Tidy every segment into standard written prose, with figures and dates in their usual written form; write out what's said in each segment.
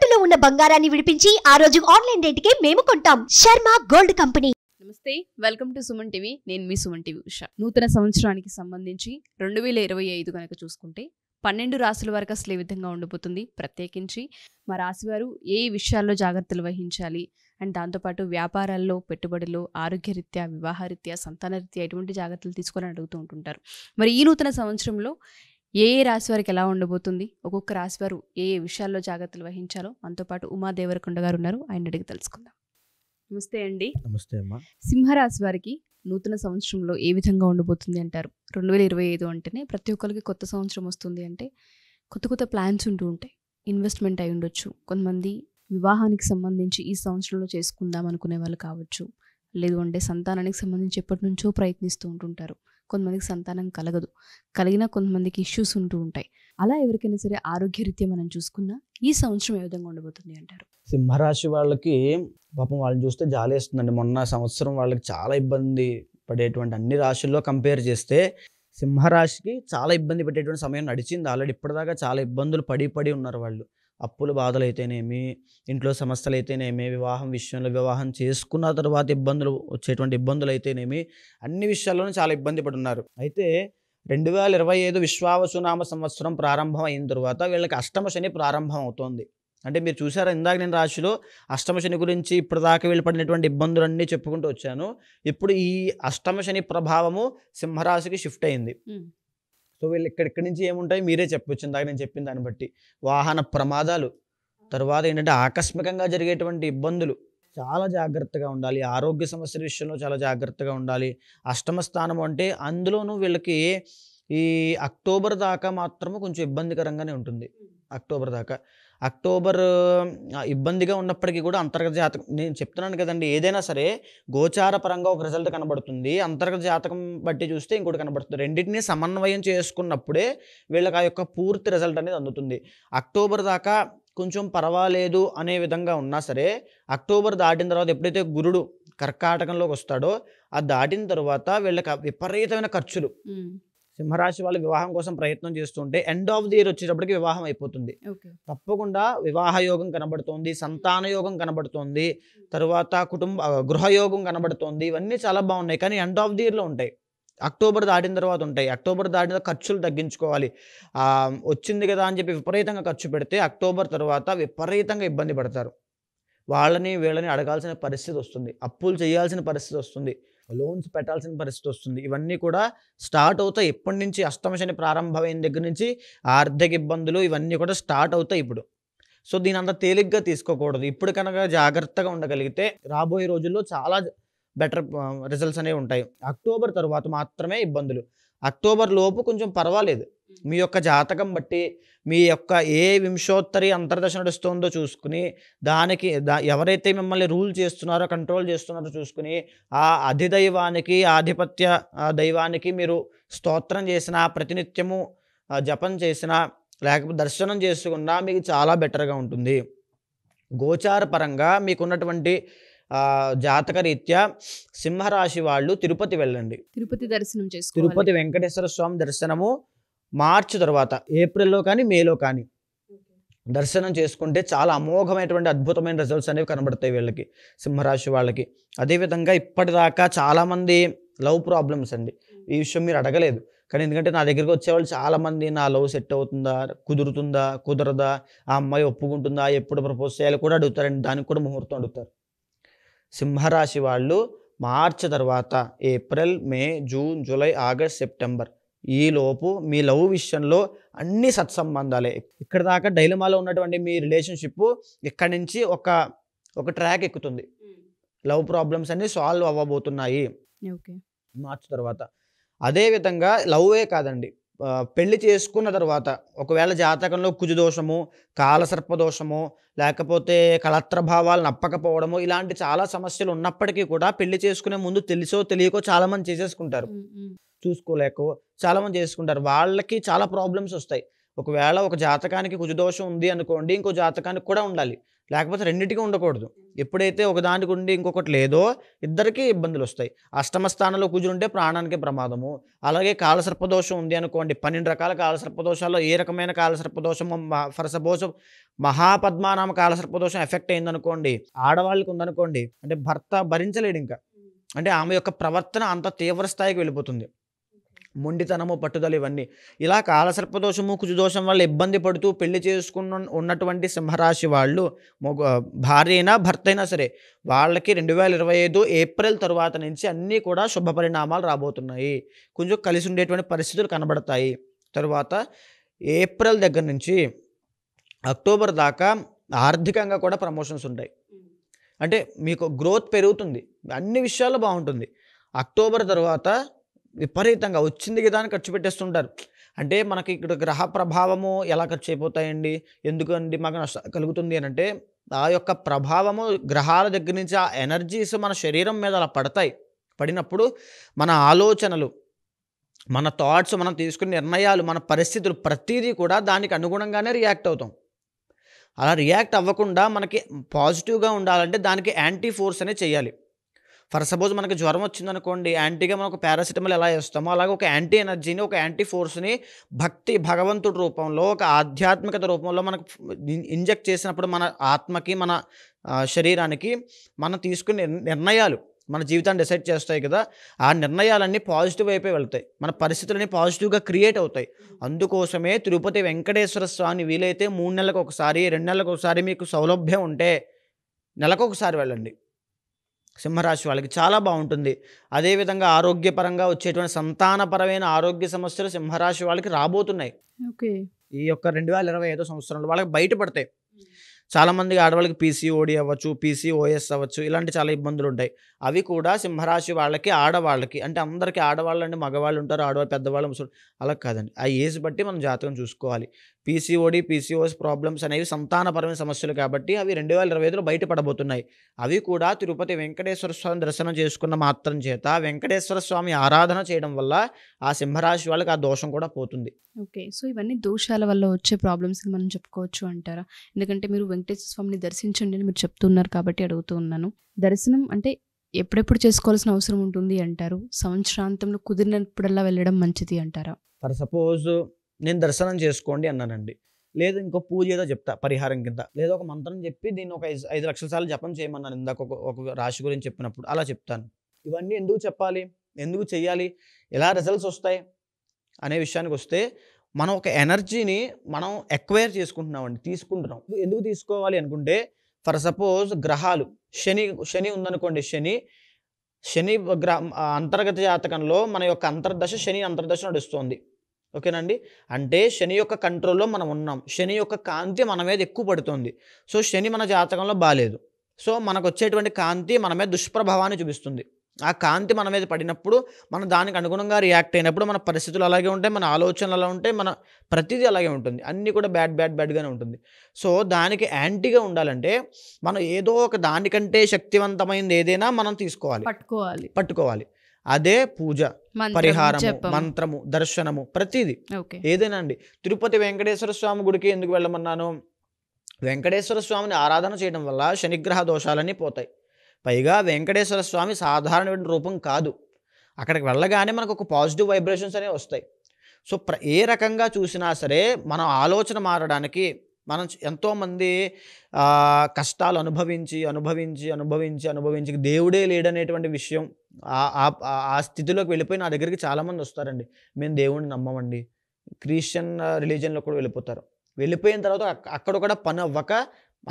తాకట్టులో ఉన్న బంగారాన్ని విడిపించి ఆ రోజు ఆన్లైన్ రేటుకే మేము కొంటాం. Sharma gold company. నమస్తే, వెల్కమ్ టు సుమన్ టీవీ. నేను మీ సుమన్ టీవీ ఉషా. నూతన సంవత్సరానికి సంబంధించి 2025 కనుక చూసుకుంటే 12 రాశుల వరకు అసలు ఏ విధంగా ఉండబోతుంది, ప్రత్యేకించి మా రాశివారు ఏ విషయాల్లో జాగ్రత్తలు వహించాలి అండ్ దాంతోపాటు వ్యాపారాల్లో, పెట్టుబడులు, ఆరోగ్యరీత్యా, వివాహరీత్యా, సంతానరీత్యా ఎటువంటి జాగ్రత్తలు తీసుకొని అడుగుతూ ఉంటుంటారు. మరి ఈ నూతన సంవత్సరంలో ఏ రాశి వారికి ఎలా ఉండబోతుంది, ఒక్కొక్క రాశి వారు ఏ విషయాల్లో జాగ్రత్తలు వహించాలో మనతో పాటు ఉమా దేవరకొండ గారు ఉన్నారు. ఆయన అడిగి తెలుసుకుందాం. నమస్తే అండి. నమస్తే అమ్మా. సింహరాశి వారికి నూతన సంవత్సరంలో ఏ విధంగా ఉండబోతుంది అంటారు? 2025 అంటేనే ప్రతి ఒక్కరికి కొత్త సంవత్సరం వస్తుంది అంటే కొత్త కొత్త ప్లాన్స్ ఉంటూ ఉంటాయి. ఇన్వెస్ట్మెంట్ అయి ఉండొచ్చు, కొంతమంది వివాహానికి సంబంధించి ఈ సంవత్సరంలో చేసుకుందాం అనుకునే వాళ్ళు కావచ్చు, లేదు అంటే సంతానానికి సంబంధించి ఎప్పటి నుంచో ప్రయత్నిస్తూ ఉంటుంటారు. కొంతమందికి సంతానం కలగదు, కలిగిన కొంతమందికి ఇష్యూస్ ఉంటూ ఉంటాయి. అలా ఎవరికైనా సరే ఆరోగ్యరీత్యా మనం చూసుకున్నా ఈ సంవత్సరం ఏ విధంగా ఉండబోతుంది అంటారు? సింహరాశి వాళ్ళకి పాపం వాళ్ళని చూస్తే జాలేస్తుందండి. మొన్న సంవత్సరం వాళ్ళకి చాలా ఇబ్బంది పడేటువంటి అన్ని రాశుల్లో కంపేర్ చేస్తే సింహరాశికి చాలా ఇబ్బంది పెట్టేటువంటి సమయం నడిచింది ఆల్రెడీ. ఇప్పటిదాకా చాలా ఇబ్బందులు పడి ఉన్నారు వాళ్ళు. అప్పుల బాధలు అయితేనేమి, ఇంట్లో సమస్యలు అయితేనేమి, వివాహం విషయంలో, వివాహం చేసుకున్న తర్వాత వచ్చేటువంటి ఇబ్బందులు అయితేనేమి, అన్ని విషయాల్లోనూ చాలా ఇబ్బంది పడి ఉన్నారు. అయితే 2025 విశ్వావసునామ సంవత్సరం ప్రారంభం అయిన తర్వాత వీళ్ళకి అష్టమ శని ప్రారంభం అవుతోంది. అంటే మీరు చూసారా, ఇందాక నేను రాశిలో అష్టమ శని గురించి ఇప్పటిదాకా వీళ్ళు పడినటువంటి ఇబ్బందులన్నీ చెప్పుకుంటూ వచ్చాను. ఇప్పుడు ఈ అష్టమ శని ప్రభావము సింహరాశికి షిఫ్ట్ అయింది. సో వీళ్ళు ఇక్కడి నుంచి ఏముంటాయి మీరే చెప్పొచ్చు. ఇందాక నేను చెప్పిన దాన్ని బట్టి వాహన ప్రమాదాలు, తర్వాత ఏంటంటే ఆకస్మికంగా జరిగేటువంటి ఇబ్బందులు, చాలా జాగ్రత్తగా ఉండాలి. ఆరోగ్య సమస్యల విషయంలో చాలా జాగ్రత్తగా ఉండాలి. అష్టమ స్థానం అంటే అందులోనూ వీళ్ళకి ఈ అక్టోబర్ దాకా మాత్రము కొంచెం ఇబ్బందికరంగానే ఉంటుంది. అక్టోబర్ ఇబ్బందిగా ఉన్నప్పటికీ కూడా అంతర్గత జాతకం నేను చెప్తున్నాను కదండి, ఏదైనా సరే గోచార పరంగా ఒక రిజల్ట్ కనబడుతుంది, అంతర్గత జాతకం బట్టి చూస్తే ఇంకోటి కనబడుతుంది. రెండింటినీ సమన్వయం చేసుకున్నప్పుడే వీళ్ళకి ఆ యొక్క పూర్తి రిజల్ట్ అనేది అందుతుంది. అక్టోబర్ దాకా కొంచెం పర్వాలేదు అనే విధంగా ఉన్నా సరే, అక్టోబర్ దాటిన తర్వాత ఎప్పుడైతే గురుడు కర్కాటకంలోకి వస్తాడో ఆ దాటిన తర్వాత వీళ్ళకి విపరీతమైన ఖర్చులు. సింహరాశి వాళ్ళు వివాహం కోసం ప్రయత్నం చేస్తుంటే ఎండ్ ఆఫ్ ది ఇయర్ వచ్చేటప్పటికి వివాహం అయిపోతుంది. తప్పకుండా వివాహ యోగం కనబడుతోంది, సంతాన యోగం కనబడుతోంది, తర్వాత గృహయోగం కనబడుతోంది. ఇవన్నీ చాలా బాగున్నాయి, కానీ ఎండ్ ఆఫ్ ది ఇయర్లో ఉంటాయి. అక్టోబర్ దాటిన తర్వాత ఉంటాయి. అక్టోబర్ దాటిన ఖర్చులు తగ్గించుకోవాలి. వచ్చింది కదా అని చెప్పి విపరీతంగా ఖర్చు పెడితే అక్టోబర్ తర్వాత విపరీతంగా ఇబ్బంది పడతారు. వాళ్ళని వీళ్ళని అడగాల్సిన పరిస్థితి వస్తుంది, అప్పులు చేయాల్సిన పరిస్థితి వస్తుంది, లోన్స్ పెట్టాల్సిన పరిస్థితి వస్తుంది. ఇవన్నీ కూడా స్టార్ట్ అవుతాయి. ఎప్పటి నుంచి అష్టమ శని ప్రారంభమైన దగ్గర నుంచి ఆర్థిక ఇబ్బందులు ఇవన్నీ కూడా స్టార్ట్ అవుతాయి ఇప్పుడు. సో దీని అంత తేలిగ్గా తీసుకోకూడదు. ఇప్పుడు కనుక జాగ్రత్తగా ఉండగలిగితే రాబోయే రోజుల్లో చాలా బెటర్ రిజల్ట్స్ అనేవి ఉంటాయి. అక్టోబర్ తర్వాత మాత్రమే ఇబ్బందులు. అక్టోబర్ లోపు కొంచెం పర్వాలేదు. మీ యొక్క జాతకం బట్టి మీ యొక్క ఏ వింశోత్తరి అంతర్దశ నడుస్తుందో చూసుకుని దానికి ఎవరైతే మిమ్మల్ని రూల్ చేస్తున్నారో, కంట్రోల్ చేస్తున్నారో చూసుకుని ఆ అధిదైవానికి, ఆధిపత్య దైవానికి మీరు స్తోత్రం చేసినా, ప్రతినిత్యము జపం చేసినా, లేకపోతే దర్శనం చేసుకున్నా మీకు చాలా బెటర్గా ఉంటుంది. గోచార పరంగా మీకున్నటువంటి జాతక రీత్యా సింహరాశి వాళ్ళు తిరుపతి వెళ్ళండి. తిరుపతి దర్శనం చేసుకోవాలి. తిరుపతి వెంకటేశ్వర స్వామి దర్శనము మార్చి తర్వాత ఏప్రిల్లో కానీ మేలో కానీ దర్శనం చేసుకుంటే చాలా అమోఘమైనటువంటి అద్భుతమైన రిజల్ట్స్ అనేవి కనబడతాయి వీళ్ళకి, సింహరాశి వాళ్ళకి. అదేవిధంగా ఇప్పటిదాకా చాలామంది లవ్ ప్రాబ్లమ్స్ అండి. ఈ విషయం మీరు అడగలేదు, కానీ ఎందుకంటే నా దగ్గరికి వచ్చేవాళ్ళు చాలామంది నా లవ్ సెట్ అవుతుందా, కుదురుతుందా, కుదరదా, ఆ అమ్మాయి ఒప్పుకుంటుందా, ఎప్పుడు ప్రపోజ్ చేయాలి కూడా అడుగుతారండి. దానికి కూడా ముహూర్తం అడుగుతారు. సింహరాశి వాళ్ళు మార్చి తర్వాత ఏప్రిల్, మే, జూన్, జూలై, ఆగస్ట్, సెప్టెంబర్ ఈలోపు మీ లవ్ విషయంలో అన్ని సత్సంబంధాలే. ఇక్కడ దాకా డైలమాలో ఉన్నటువంటి మీ రిలేషన్షిప్ ఇక్కడి నుంచి ఒక ట్రాక్ ఎక్కుతుంది. లవ్ ప్రాబ్లమ్స్ అన్నీ సాల్వ్ అవ్వబోతున్నాయి మార్చి తర్వాత. అదేవిధంగా లవ్వే కాదండి, పెళ్లి చేసుకున్న తర్వాత ఒకవేళ జాతకంలో కుజదోషము, కాలసర్పదోషము, లేకపోతే కళత్రభావాలు నప్పకపోవడము, ఇలాంటి చాలా సమస్యలు ఉన్నప్పటికీ కూడా పెళ్లి చేసుకునే ముందు తెలుసో తెలియకో చాలామంది చేసేసుకుంటారు. చూసుకోలేకో చాలామంది చేసుకుంటారు. వాళ్ళకి చాలా ప్రాబ్లమ్స్ వస్తాయి. ఒకవేళ ఒక జాతకానికి కుజదోషం ఉంది అనుకోండి, ఇంకో జాతకానికి కూడా ఉండాలి, లేకపోతే రెండింటికి ఉండకూడదు. ఎప్పుడైతే ఒకదానికి ఉండి ఇంకొకటి లేదో ఇద్దరికీ ఇబ్బందులు వస్తాయి. అష్టమ స్థానంలో కుజుంటే ప్రాణానికి ప్రమాదము. అలాగే కాలసర్పదోషం ఉంది అనుకోండి, 12 రకాల కాలసర్పదోషాల్లో ఏ రకమైన కాలసర్పదోషము ఫర్ సపోజ్ మహాపద్మానామ కాలసర్పదోషం ఎఫెక్ట్ అయిందనుకోండి, ఆడవాళ్ళకి ఉందనుకోండి, అంటే భర్త భరించలేడు ఇంకా, అంటే ఆమె యొక్క ప్రవర్తన అంత తీవ్ర స్థాయికి వెళ్ళిపోతుంది. మొండితనము, పట్టుదల, ఇవన్నీ ఇలా కాలసర్పదోషము కుజదోషం వల్ల ఇబ్బంది పడుతూ పెళ్లి చేసుకున్న ఉన్నటువంటి సింహరాశి వాళ్ళు, భార్య అయినా భర్త అయినా సరే, వాళ్ళకి 2025 ఏప్రిల్ తరువాత నుంచి అన్నీ కూడా శుభ పరిణామాలు రాబోతున్నాయి. కొంచెం కలిసి ఉండేటువంటి పరిస్థితులు కనబడతాయి. తరువాత ఏప్రిల్ దగ్గర నుంచి అక్టోబర్ దాకా ఆర్థికంగా కూడా ప్రమోషన్స్ ఉంటాయి. అంటే మీకు గ్రోత్ పెరుగుతుంది, అన్ని విషయాల్లో బాగుంటుంది. అక్టోబర్ తర్వాత విపరీతంగా వచ్చింది కదా అని ఖర్చు పెట్టేస్తుంటారు. అంటే మనకి ఇక్కడ గ్రహ ప్రభావము ఎలా ఖర్చు అయిపోతాయండి, ఎందుకండి మాకు నష్టం కలుగుతుంది అని అంటే, ఆ యొక్క ప్రభావము గ్రహాల దగ్గర నుంచి ఆ ఎనర్జీస్ మన శరీరం మీద అలా పడతాయి. పడినప్పుడు మన ఆలోచనలు, మన థాట్స్, మనం తీసుకునే నిర్ణయాలు, మన పరిస్థితులు ప్రతిదీ కూడా దానికి అనుగుణంగానే రియాక్ట్ అవుతాం. అలా రియాక్ట్ అవ్వకుండా మనకి పాజిటివ్గా ఉండాలంటే దానికి యాంటీ ఫోర్స్ అనేది చేయాలి. ఫర్ సపోజ్ మనకి జ్వరం వచ్చిందనుకోండి, యాంటీగా మనం ఒక పారాసిటమాల్ ఎలా వేస్తామో అలాగే ఒక యాంటీ ఎనర్జీని, ఒక యాంటీ ఫోర్స్ని భక్తి, భగవంతుడి రూపంలో, ఒక ఆధ్యాత్మికత రూపంలో మనకు ఇంజెక్ట్ చేసినప్పుడు మన ఆత్మకి, మన శరీరానికి మనం తీసుకునే నిర్ణయాలు మన జీవితాన్ని డిసైడ్ చేస్తాయి కదా, ఆ నిర్ణయాలన్నీ పాజిటివ్ వైపే వెళ్తాయి, మన పరిస్థితులన్నీ పాజిటివ్గా క్రియేట్ అవుతాయి. అందుకోసమే తిరుపతి వెంకటేశ్వర స్వామి వీలైతే 3 నెలలకు ఒకసారి, 2 నెలలకు ఒకసారి మీకు సౌలభ్యం ఉంటే నెలకొకసారి వెళ్ళండి. సింహరాశి వాళ్ళకి చాలా బాగుంటుంది. అదేవిధంగా ఆరోగ్యపరంగా వచ్చేటువంటి సంతానపరమైన ఆరోగ్య సమస్యలు సింహరాశి వాళ్ళకి రాబోతున్నాయి. ఓకే, ఈ యొక్క 2025 సంవత్సరంలో వాళ్ళకి బయటపడతాయి. చాలామంది ఆడవాళ్ళకి పీసీఓడి అవ్వచ్చు, పీసీఓఎస్ అవ్వచ్చు, ఇలాంటి చాలా ఇబ్బందులు ఉంటాయి. అవి కూడా సింహరాశి వాళ్ళకి, ఆడవాళ్ళకి, అంటే అందరికీ ఆడవాళ్ళు అంటే మగవాళ్ళు ఉంటారు, ఆడవాళ్ళు పెద్దవాళ్ళు ముసలి, అలా కాదండి. ఆ ఏజ్ బట్టి మనం జాతకం చూసుకోవాలి. పీసీఓడి, పీసీఓఎస్ ప్రాబ్లమ్స్ అనేవి సంతానపరమైన సమస్యలు కాబట్టి అవి 2025లో బయటపడబోతున్నాయి. అవి కూడా తిరుపతి వెంకటేశ్వర స్వామి దర్శనం చేసుకున్న మాత్రం చేత, వెంకటేశ్వర స్వామి ఆరాధన చేయడం వల్ల ఆ సింహరాశి వాళ్ళకి ఆ దోషం కూడా పోతుంది. ఓకే, సో ఇవన్నీ దోషాల వల్ల వచ్చే ప్రాబ్లమ్స్ మనం చెప్పుకోవచ్చు అంటారా? ఎందుకంటే మీరు వెంకటేశ్వర స్వామిని దర్శించండి అని మీరు చెప్తున్నారు కాబట్టి అడుగుతూ ఉన్నాను. దర్శనం అంటే ఎప్పుడెప్పుడు చేసుకోవాల్సిన అవసరం ఉంటుంది అంటారు? సంవత్సరాంతంలో కుదిరినప్పుడల్లా వెళ్ళడం మంచిది అంటారా? ఫర్ సపోజ్ నేను దర్శనం చేసుకోండి అన్నానండి, లేదు ఇంకో పూజ ఏదో చెప్తా పరిహారం కింద, లేదా ఒక మంత్రం చెప్పి దీన్ని ఒక 5 లక్షల సార్లు జపం చేయమన్నాను ఇందాక ఒక రాశి గురించి చెప్పినప్పుడు, అలా చెప్తాను. ఇవన్నీ ఎందుకు చెప్పాలి, ఎందుకు చెయ్యాలి, ఎలా రిజల్ట్స్ వస్తాయి అనే విషయానికి వస్తే, మనం ఒక ఎనర్జీని మనం ఎక్వైర్ చేసుకుంటున్నామండి, తీసుకుంటున్నాం. ఎందుకు తీసుకోవాలి అనుకుంటే, ఫర్ సపోజ్ గ్రహాలు, శని ఉందనుకోండి, శని అంతర్గత జాతకంలో మన యొక్క అంతర్దశ, శని అంతర్దశ నడుస్తుంది. ఓకేనండి, అంటే శని యొక్క కంట్రోల్లో మనం ఉన్నాం, శని యొక్క కాంతి మన మీద ఎక్కువ పడుతుంది. సో శని మన జాతకంలో బాగాలేదు, సో మనకు వచ్చేటువంటి కాంతి మన మీద దుష్ప్రభావాన్ని చూపిస్తుంది. ఆ కాంతి మన మీద పడినప్పుడు మనం దానికి అనుగుణంగా రియాక్ట్ అయినప్పుడు మన పరిస్థితులు అలాగే ఉంటాయి, మన ఆలోచనలు అలా ఉంటాయి, మన ప్రతిదీ అలాగే ఉంటుంది, అన్నీ కూడా బ్యాడ్గానే ఉంటుంది. సో దానికి యాంటీగా ఉండాలంటే మనం ఏదో ఒక దానికంటే శక్తివంతమైనది ఏదైనా మనం తీసుకోవాలి, పట్టుకోవాలి. అదే పూజ, పరిహారము, మంత్రము, దర్శనము, ప్రతిదీ ఏదైనా అండి. తిరుపతి వెంకటేశ్వర స్వామి గుడికి ఎందుకు వెళ్ళమన్నాను, వెంకటేశ్వర స్వామిని ఆరాధన చేయడం వల్ల శనిగ్రహ దోషాలన్నీ పోతాయి. పైగా వెంకటేశ్వర స్వామి సాధారణమైన రూపం కాదు, అక్కడికి వెళ్ళగానే మనకు ఒక పాజిటివ్ వైబ్రేషన్స్ అనేవి వస్తాయి. సో ఏ రకంగా చూసినా సరే మనం ఆలోచన మారడానికి, మనం ఎంతోమంది కష్టాలు అనుభవించి దేవుడే లేడనేటువంటి విషయం, ఆ స్థితిలోకి వెళ్ళిపోయి నా దగ్గరికి చాలామంది వస్తారండి. మేము దేవుడిని నమ్మమండి, క్రిస్టియన్ రిలీజియన్లో కూడా వెళ్ళిపోయిన తర్వాత అక్కడ కూడా పని అవ్వక,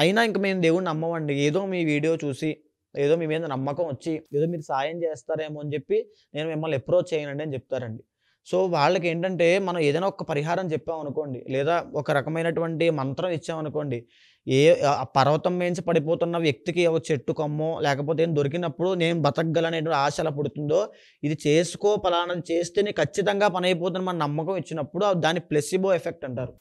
అయినా ఇంక మేము దేవుడిని నమ్మమండి, ఏదో మీ వీడియో చూసి, ఏదో మీ మీద నమ్మకం వచ్చి, ఏదో మీరు సాయం చేస్తారేమో అని చెప్పి నేను మిమ్మల్ని అప్రోచ్ చేయనండి అని చెప్తారండి. సో వాళ్ళకి ఏంటంటే, మనం ఏదైనా ఒక పరిహారం చెప్పామనుకోండి, లేదా ఒక రకమైనటువంటి మంత్రం ఇచ్చామనుకోండి, పర్వతం మించి పడిపోతున్న వ్యక్తికి ఒక చెట్టు కొమ్మో లేకపోతే ఏం దొరికినప్పుడు నేను బతకగలనేటువంటి ఆశ ఎలా పుడుతుందో, ఇది చేసుకో, పలానాది చేస్తే ఖచ్చితంగా పని అయిపోతుంది మన నమ్మకం ఇచ్చినప్పుడు దాన్ని ప్లెసిబో ఎఫెక్ట్ అంటారు.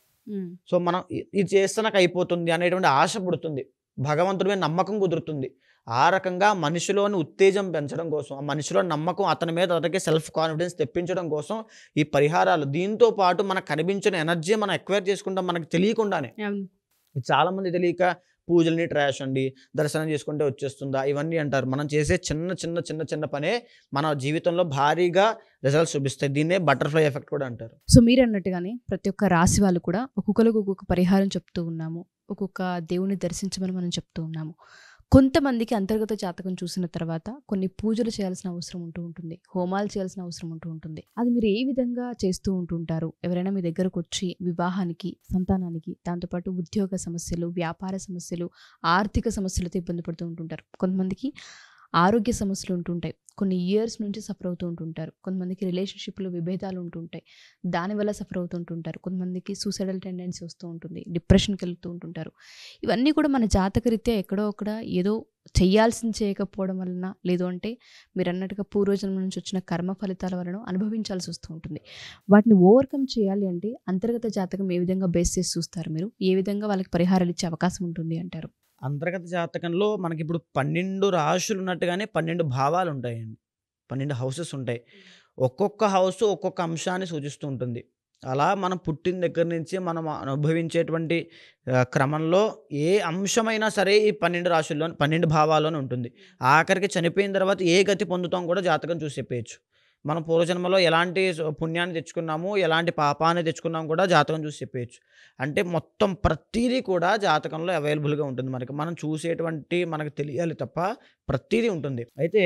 సో మనం ఇది చేస్తే నాకు అయిపోతుంది అనేటువంటి ఆశ పుడుతుంది. భగవంతుడి మీద నమ్మకం కుదురుతుంది. ఆ రకంగా మనిషిలోని ఉత్తేజం పెంచడం కోసం, ఆ మనిషిలో నమ్మకం అతని మీద అతనికి సెల్ఫ్ కాన్ఫిడెన్స్ తెప్పించడం కోసం ఈ పరిహారాలు. దీంతో పాటు మనకు కనిపించిన ఎనర్జీ మనం ఎక్వైర్ చేసుకుంటాం మనకు తెలియకుండానే. అవును. చాలామంది తెలియక పూజలని ట్రాష్ అండి, దర్శనం చేసుకుంటే వచ్చేస్తుందా ఇవన్నీ అంటారు. మనం చేసే చిన్న చిన్న చిన్న చిన్న పనే మన జీవితంలో భారీగా రిజల్ట్స్ చూపిస్తాయి. దీన్నే బటర్ఫ్లై ఎఫెక్ట్ కూడా అంటారు. సో మీరు అన్నట్టుగానే ప్రతి ఒక్క రాశి వాళ్ళు కూడా ఒక్కొక్కరికి ఒక్కొక్క పరిహారం చెప్తూ ఉన్నాము, ఒక్కొక్క దేవుని దర్శించమని మనం చెప్తూ ఉన్నాము. కొంతమందికి అంతర్గత జాతకం చూసిన తర్వాత కొన్ని పూజలు చేయాల్సిన అవసరం ఉంటూ ఉంటుంది, హోమాలు చేయాల్సిన అవసరం ఉంటూ ఉంటుంది. అది మీరు ఏ విధంగా చేస్తూ ఉంటుంటారు? ఎవరైనా మీ దగ్గరకు వచ్చి వివాహానికి, సంతానానికి, దాంతోపాటు ఉద్యోగ సమస్యలు, వ్యాపార సమస్యలు, ఆర్థిక సమస్యలతో ఇబ్బంది పడుతూ ఉంటుంటారు. కొంతమందికి ఆరోగ్య సమస్యలు ఉంటుంటాయి, కొన్ని ఇయర్స్ నుంచి సఫర్ అవుతూ ఉంటుంటారు. కొంతమందికి రిలేషన్షిప్లో విభేదాలు ఉంటుంటాయి, దానివల్ల సఫర్ అవుతుంటుంటారు. కొంతమందికి సూసైడల్ టెండెన్సీ వస్తూ ఉంటుంది, డిప్రెషన్కి వెళ్తూ ఉంటుంటారు. ఇవన్నీ కూడా మన జాతకరీత్యా ఎక్కడో అక్కడ ఏదో చేయాల్సింది చేయకపోవడం వలన, లేదు అంటే మీరు అన్నట్టుగా పూర్వజన్మ నుంచి వచ్చిన కర్మ ఫలితాల వలన అనుభవించాల్సి వస్తూ ఉంటుంది. వాటిని ఓవర్కమ్ చేయాలి అంటే అంతర్గత జాతకం ఏ విధంగా బేస్ చేసి చూస్తారు మీరు? ఏ విధంగా వాళ్ళకి పరిహారాలు ఇచ్చే అవకాశం ఉంటుంది అంటారు? అంతర్గత జాతకంలో మనకి ఇప్పుడు 12 రాశులు ఉన్నట్టుగానే 12 భావాలు ఉంటాయండి, 12 హౌసెస్ ఉంటాయి. ఒక్కొక్క హౌస్ ఒక్కొక్క అంశాన్ని సూచిస్తూ ఉంటుంది. అలా మనం పుట్టిన దగ్గర నుంచి మనం అనుభవించేటువంటి క్రమంలో ఏ అంశమైనా సరే ఈ 12 రాశుల్లో 12 భావాల్లోనే ఉంటుంది. ఆఖరికి చనిపోయిన తర్వాత ఏ గతి పొందుతాం కూడా జాతకం చూసి చెప్పేయచ్చు. మనం పూర్వజన్మలో ఎలాంటి పుణ్యాన్ని తెచ్చుకున్నాము, ఎలాంటి పాపాన్ని తెచ్చుకున్నాము కూడా జాతకం చూసి చెప్పేయచ్చు. అంటే మొత్తం ప్రతీదీ కూడా జాతకంలో అవైలబుల్గా ఉంటుంది మనకి. మనం చూసేటువంటి మనకు తెలియాలి తప్ప ప్రతీదీ ఉంటుంది. అయితే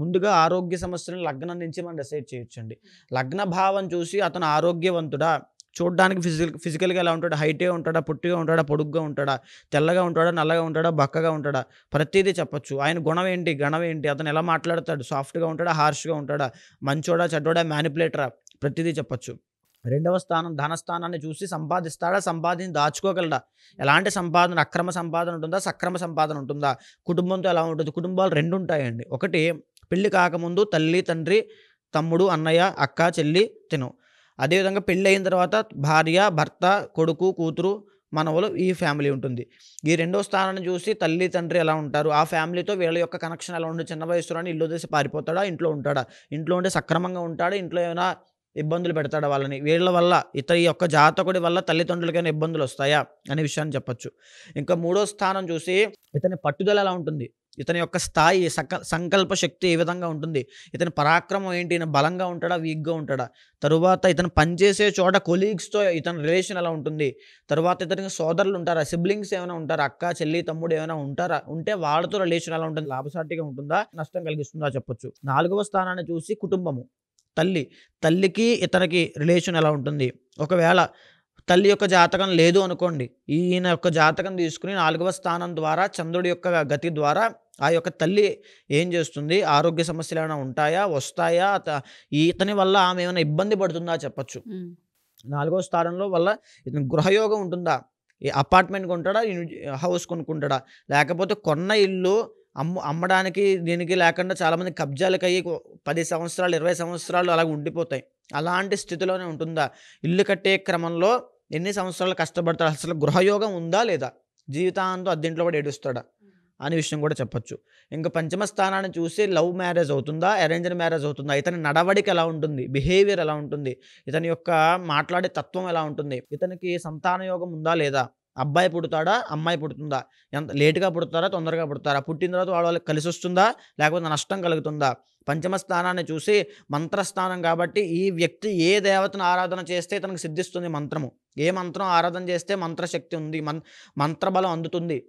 ముందుగా ఆరోగ్య సమస్యలను లగ్నం నుంచి మనం డిసైడ్ చేయొచ్చండి. లగ్న భావం చూసి అతను ఆరోగ్యవంతుడా, చూడడానికి ఫిజికల్గా ఎలా ఉంటాడా, హైటే ఉంటాడా, పొట్టిగా ఉంటాడా, పొడుగ్గా ఉంటాడా, తెల్లగా ఉంటాడా, నల్లగా ఉంటాడా, బక్కగా ఉంటాడా, ప్రతిదీ చెప్పొచ్చు. ఆయన గుణం ఏంటి, గణం ఏంటి, అతను ఎలా మాట్లాడతాడు, సాఫ్ట్గా ఉంటాడా, హార్ష్గా ఉంటాడా, మంచోడా, చెడ్డోడా, మ్యానిపులేటరా, ప్రతిదీ చెప్పొచ్చు. రెండవ స్థానం ధనస్థానాన్ని చూసి సంపాదిస్తాడా, సంపాదించి దాచుకోగలడా, ఎలాంటి సంపాదన, అక్రమ సంపాదన ఉంటుందా, సక్రమ సంపాదన ఉంటుందా, కుటుంబంతో ఎలా ఉంటుంది. కుటుంబాలు 2 ఉంటాయండి. ఒకటి పెళ్లి కాకముందు తల్లి, తండ్రి, తమ్ముడు, అన్నయ్య, అక్క, చెల్లి, తిను. అదేవిధంగా పెళ్ళి అయిన తర్వాత భార్య, భర్త, కొడుకు, కూతురు, మనవలు, ఈ ఫ్యామిలీ ఉంటుంది. ఈ రెండో స్థానాన్ని చూసి తల్లి, తండ్రి ఎలా ఉంటారు, ఆ ఫ్యామిలీతో వీళ్ళ యొక్క కనెక్షన్ ఎలా ఉంటుంది. చిన్న వయసులోనే ఇల్లు వదిలేసి పారిపోతాడా, ఇంట్లో ఉంటాడా, ఇంట్లో ఉంటే సక్రమంగా ఉంటాడా, ఇంట్లో ఏమైనా ఇబ్బందులు పెడతాడా వాళ్ళని, వీళ్ళ వల్ల ఈ యొక్క జాతకుడి వల్ల తల్లిదండ్రులకైనా ఇబ్బందులు వస్తాయా అనే విషయాన్ని చెప్పచ్చు. ఇంకా మూడో స్థానం చూసి ఇతని పట్టుదల ఎలా ఉంటుంది, ఇతని యొక్క స్థాయి, సంకల్ప శక్తి ఏ విధంగా ఉంటుంది, ఇతని పరాక్రమం ఏంటి, ఈయన బలంగా ఉంటాడా, వీక్గా ఉంటాడా, తరువాత ఇతను పనిచేసే చోట కొలీగ్స్తో ఇతని రిలేషన్ ఎలా ఉంటుంది, తరువాత ఇతనికి సోదరులు ఉంటారా, సిబ్లింగ్స్ ఏమైనా ఉంటారా, అక్క, చెల్లి, తమ్ముడు ఏమైనా ఉంటారా, ఉంటే వాళ్ళతో రిలేషన్ ఎలా ఉంటుంది, లాభసాటిగా ఉంటుందా, నష్టం కలిగిస్తుందా చెప్పొచ్చు. 4వ స్థానాన్ని చూసి కుటుంబము, తల్లికి ఇతనికి రిలేషన్ ఎలా ఉంటుంది. ఒకవేళ తల్లి యొక్క జాతకం లేదు అనుకోండి, ఈయన యొక్క జాతకం తీసుకుని 4వ స్థానం ద్వారా చంద్రుడి యొక్క గతి ద్వారా ఆ యొక్క తల్లి ఏం చేస్తుంది, ఆరోగ్య సమస్యలు ఏమైనా ఉంటాయా, వస్తాయా, ఇతని వల్ల ఆమె ఏమైనా ఇబ్బంది పడుతుందా చెప్పచ్చు. 4వ స్థానంలో వల్ల ఇతని గృహయోగం ఉంటుందా, అపార్ట్మెంట్ కొంటాడా, హౌస్ కొనుక్కుంటాడా, లేకపోతే కొన్న ఇల్లు అమ్మడానికి దీనికి లేకుండా చాలామంది కబ్జాలకు అయ్యి 10 సంవత్సరాలు 20 సంవత్సరాలు అలా ఉండిపోతాయి. అలాంటి స్థితిలోనే ఉంటుందా, ఇల్లు కట్టే క్రమంలో ఎన్ని సంవత్సరాలు కష్టపడతాడు, అసలు గృహయోగం ఉందా లేదా, జీవితాంతం అద్దెంట్లో కూడా ఏడుస్తాడా అనే విషయం కూడా చెప్పొచ్చు. ఇంకా 5వ స్థానాన్ని చూసి లవ్ మ్యారేజ్ అవుతుందా, అరేంజ్డ్ మ్యారేజ్ అవుతుందా, ఇతని నడవడిక ఎలా ఉంటుంది, బిహేవియర్ ఎలా ఉంటుంది, ఇతని యొక్క మాట్లాడే తత్వం ఎలా ఉంటుంది, ఇతనికి సంతాన యోగం ఉందా లేదా, అబ్బాయి పుడతాడా, అమ్మాయి పుడుతుందా, ఎంత లేటుగా పుడతారా, తొందరగా పుడతారా, పుట్టిన తర్వాత వాళ్ళకి కలిసి వస్తుందా, లేకపోతే నష్టం కలుగుతుందా. 5వ స్థానాన్ని చూసి మంత్రస్థానం కాబట్టి ఈ వ్యక్తి ఏ దేవతను ఆరాధన చేస్తే ఇతనికి సిద్ధిస్తుంది మంత్రము, ఏ మంత్రం ఆరాధన చేస్తే మంత్రశక్తి ఉంది, మంత్రబలం అందుతుంది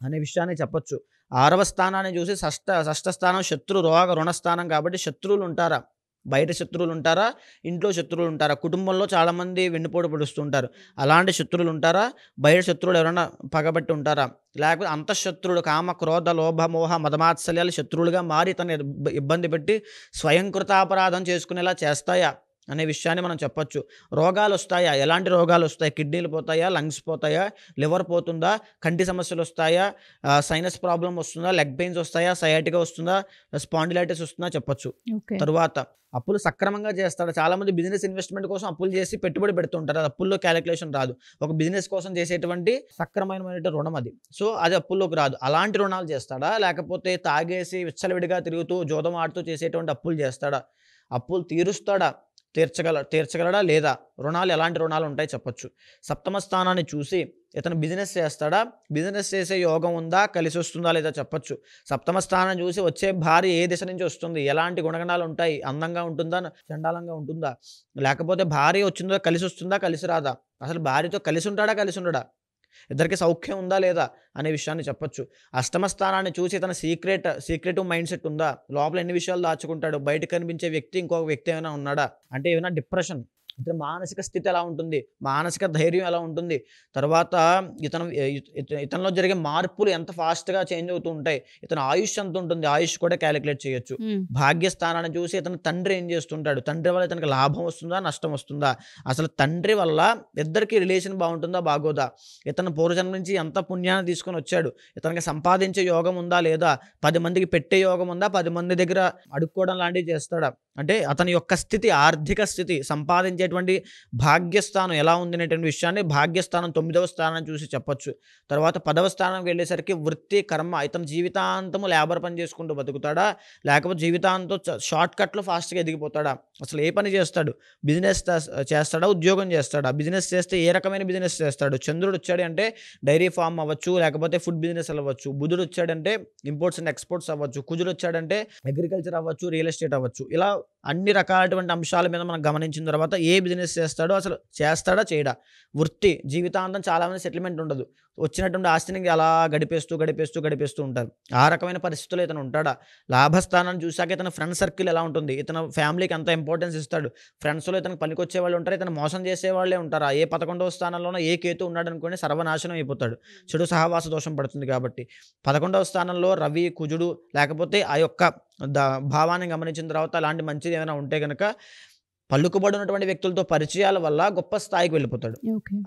అనే విషయాన్ని చెప్పొచ్చు. 6వ స్థానాన్ని చూసి షష్ఠ స్థానం శత్రు రోగ రుణస్థానం కాబట్టి శత్రువులు ఉంటారా, బయట శత్రువులు ఉంటారా, ఇంట్లో శత్రువులు ఉంటారా, కుటుంబంలో చాలామంది వెన్నుపోటు పొడుస్తుంటారు, అలాంటి శత్రువులు ఉంటారా, బయట శత్రువులు ఎవరైనా పగబట్టి ఉంటారా, లేకపోతే అంతఃశత్రువులు కామ క్రోధ లోభ మోహ మదమాత్సల్యాలు శత్రువులుగా మారి తను ఇబ్బంది పెట్టి స్వయంకృతాపరాధం చేసుకునేలా చేస్తాయా అనే విషయాన్ని మనం చెప్పొచ్చు. రోగాలు వస్తాయా, ఎలాంటి రోగాలు వస్తాయి, కిడ్నీలు పోతాయా, లంగ్స్ పోతాయా, లివర్ పోతుందా, కంటి సమస్యలు వస్తాయా, సైనస్ ప్రాబ్లం వస్తుందా, లెగ్ పెయిన్స్ వస్తాయా, సయాటికా వస్తుందా, స్పాండిలైటిస్ వస్తుందా చెప్పొచ్చు. తరువాత అప్పులు సక్రమంగా చేస్తాడు. చాలామంది బిజినెస్ ఇన్వెస్ట్మెంట్ కోసం అప్పులు చేసి పెట్టుబడి పెడుతుంటారు, అది అప్పుల్లో క్యాలిక్యులేషన్ రాదు. ఒక బిజినెస్ కోసం చేసేటువంటి సక్రమమైన రుణం అది, సో అది అప్పుల్లోకి రాదు. అలాంటి రుణాలు చేస్తాడా, లేకపోతే తాగేసి విచ్చలవిడిగా తిరుగుతూ జోదం ఆడుతూ చేసేటువంటి అప్పులు చేస్తాడా, అప్పులు తీర్చగలడా లేదా, రుణాలు ఎలాంటి రుణాలు ఉంటాయి చెప్పొచ్చు. సప్తమ స్థానాన్ని చూసి ఇతను బిజినెస్ చేస్తాడా, బిజినెస్ చేసే యోగం ఉందా, కలిసి వస్తుందా లేదా చెప్పొచ్చు. సప్తమ స్థానం చూసి వచ్చే భార్య ఏ దిశ నుంచి వస్తుంది, ఎలాంటి గుణగణాలు ఉంటాయి, అందంగా ఉంటుందా, చండాలంగా ఉంటుందా, లేకపోతే భార్య వచ్చిందో కలిసి వస్తుందా, కలిసి రాదా, అసలు భార్యతో కలిసి ఉంటాడా, కలిసి ఉండడా, ఇద్దరికి సౌఖ్యం ఉందా లేదా అనే విషయాన్ని చెప్పొచ్చు. అష్టమ స్థానాన్ని చూసి తన సీక్రెటివ్ మైండ్ సెట్ ఉందా, లోపల ఎన్ని విషయాలు దాచుకుంటాడు, బయట కనిపించే వ్యక్తి ఇంకొక వ్యక్తి ఏమైనా ఉన్నాడా, అంటే ఏమైనా డిప్రెషన్, ఇతని మానసిక స్థితి ఎలా ఉంటుంది, మానసిక ధైర్యం ఎలా ఉంటుంది, తర్వాత ఇతనిలో జరిగే మార్పులు ఎంత ఫాస్ట్గా చేంజ్ అవుతూ ఉంటాయి, ఇతని ఆయుష్ ఎంత ఉంటుంది, ఆయుష్ కూడా క్యాలిక్యులేట్ చేయొచ్చు. భాగ్యస్థానాన్ని చూసి ఇతను తండ్రి ఏం చేస్తుంటాడు, తండ్రి వల్ల ఇతనికి లాభం వస్తుందా, నష్టం వస్తుందా, అసలు తండ్రి వల్ల ఇద్దరికి రిలేషన్ బాగుంటుందా, బాగోదా, ఇతను పూర్వజన్మ నుంచి ఎంత పుణ్యాన్ని తీసుకొని వచ్చాడు, ఇతనికి సంపాదించే యోగం ఉందా లేదా, 10 మందికి పెట్టే యోగం ఉందా, 10 మంది దగ్గర అడుక్కోవడం లాంటివి చేస్తాడా, అంటే అతని యొక్క స్థితి, ఆర్థిక స్థితి, సంపాదించేటువంటి భాగ్యస్థానం ఎలా ఉంది అనేటువంటి విషయాన్ని భాగ్యస్థానం 9వ స్థానం చూసి చెప్పొచ్చు. తర్వాత 10వ స్థానానికి వెళ్ళేసరికి వృత్తి, కర్మ, ఇతను జీవితాంతము లేబర్ పని చేసుకుంటూ బతుకుతాడా, లేకపోతే జీవితాంతం షార్ట్ కట్లో ఫాస్ట్గా ఎదిగిపోతాడా, అసలు ఏ పని చేస్తాడు, బిజినెస్ చేస్తాడా, ఉద్యోగం చేస్తాడా, బిజినెస్ చేస్తే ఏ రకమైన బిజినెస్ చేస్తాడు. చంద్రుడు వచ్చాడు అంటే డైరీ ఫార్మ్ అవ్వచ్చు, లేకపోతే ఫుడ్ బిజినెస్ అవ్వచ్చు. బుధుడు వచ్చాడంటే ఇంపోర్ట్స్ అండ్ ఎక్స్పోర్ట్స్ అవ్వచ్చు. కుజుడు వచ్చాడంటే అగ్రికల్చర్ అవ్వచ్చు, రియల్ ఎస్టేట్ అవ్వచ్చు. ఇలా అన్ని రకాలటువంటి అంశాల మీద మనం గమనించిన తర్వాత ఏ బిజినెస్ చేస్తాడో, అసలు చేస్తాడా చేయడా. వృత్తి, జీవితాంతం చాలామంది సెటిల్మెంట్ ఉండదు, వచ్చినటువంటి ఆస్తిని అలా గడిపేస్తూ ఉంటారు. ఆ రకమైన పరిస్థితుల్లో ఇతను ఉంటాడా. లాభస్థానాన్ని చూశాక ఇతను ఫ్రెండ్ సర్కిల్ ఎలా ఉంటుంది, ఇతను ఫ్యామిలీకి ఎంత ఇంపార్టెన్స్ ఇస్తాడు, ఫ్రెండ్స్లో ఇతనికి పనికొచ్చే వాళ్ళు ఉంటారు, ఇతను మోసం చేసే వాళ్ళే ఉంటారు. ఏ 11వ స్థానంలోనో ఏ కేతు ఉన్నాడు అనుకోండి, సర్వనాశనం అయిపోతాడు, చెడు సహవాస దోషం పడుతుంది కాబట్టి. 11వ స్థానంలో రవి, కుజుడు, లేకపోతే ఆ యొక్క భావాన్ని గమనించిన తర్వాత అలాంటి మంచిది ఏమైనా ఉంటే కనుక పలుకుబడి ఉన్నటువంటి వ్యక్తులతో పరిచయాల వల్ల గొప్ప స్థాయికి వెళ్ళిపోతాడు,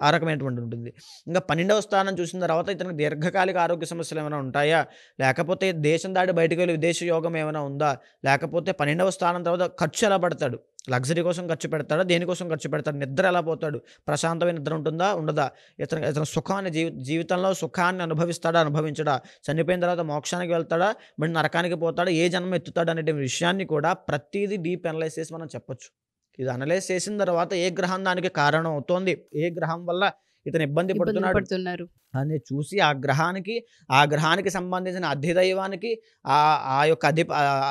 ఆ రకమైనటువంటి ఉంటుంది. ఇంకా 12వ స్థానం చూసిన తర్వాత ఇతనికి దీర్ఘకాలిక ఆరోగ్య సమస్యలు ఏమైనా ఉంటాయా, లేకపోతే దేశం దాటి బయటకు వెళ్ళి విదేశీ యోగం ఏమైనా ఉందా, లేకపోతే 12వ స్థానం తర్వాత ఖర్చు ఎలా పడతాడు, లగ్జరీ కోసం ఖర్చు పెడతాడా, దేనికోసం ఖర్చు పెడతాడు, నిద్ర ఎలా పోతాడు, ప్రశాంతమైన నిద్ర ఉంటుందా, ఉండదా, ఇతను సుఖాన్ని జీవితంలో సుఖాన్ని అనుభవించడా, చనిపోయిన తర్వాత మోక్షానికి వెళ్తాడా, మరి నరకానికి పోతాడా, ఏ జన్మ ఎత్తుతాడు అనే విషయాన్ని కూడా ప్రతిదీ డీప్ అనలైజ్ చేసి మనం చెప్పొచ్చు. ఇది అనలైజ్ చేసిన తర్వాత ఏ గ్రహం దానికి కారణం అవుతోంది, ఏ గ్రహం వల్ల ఇతను ఇబ్బంది పడుతున్నారు అని చూసి ఆ గ్రహానికి సంబంధించిన అధిదైవానికి ఆ యొక్క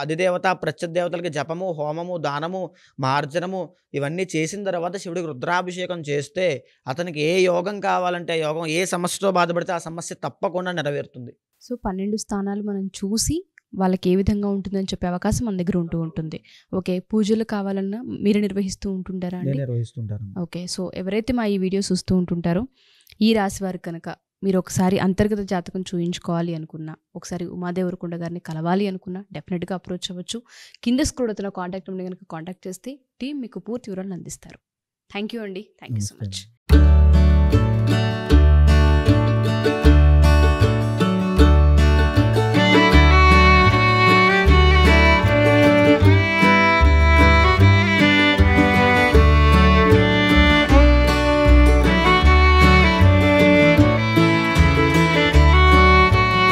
అధిదేవత ప్రత్యదేవతలకి జపము, హోమము, దానము, మార్జనము ఇవన్నీ చేసిన తర్వాత శివుడికి రుద్రాభిషేకం చేస్తే అతనికి ఏ యోగం కావాలంటే ఆ యోగం, ఏ సమస్యతో బాధపడితే ఆ సమస్య తప్పకుండా నెరవేరుతుంది. సో 12 స్థానాలు మనం చూసి వాళ్ళకి ఏ విధంగా ఉంటుందని చెప్పే అవకాశం మన దగ్గర ఉంటుంది. ఓకే, పూజలు కావాలన్నా మీరు నిర్వహిస్తూ ఉంటుంటారా అండి? నిర్వహిస్తుంటారు. ఓకే, సో ఎవరైతే మా ఈ వీడియో చూస్తూ ఉంటుంటారో ఈ రాశి వారు కనుక మీరు ఒకసారి అంతర్గత జాతకం చూయించుకోవాలి అనుకున్నా, ఒకసారి ఉమాదేవరకొండ గారిని కలవాలి అనుకున్నా డెఫినెట్గా అప్రోచ్ అవ్వచ్చు. కింద స్క్రోల్ అవుతున్న కాంటాక్ట్ నెంబర్ కనుక కాంటాక్ట్ చేస్తే టీం మీకు పూర్తి వివరాలను అందిస్తారు. థ్యాంక్ యూ అండి, థ్యాంక్ యూ సో మచ్.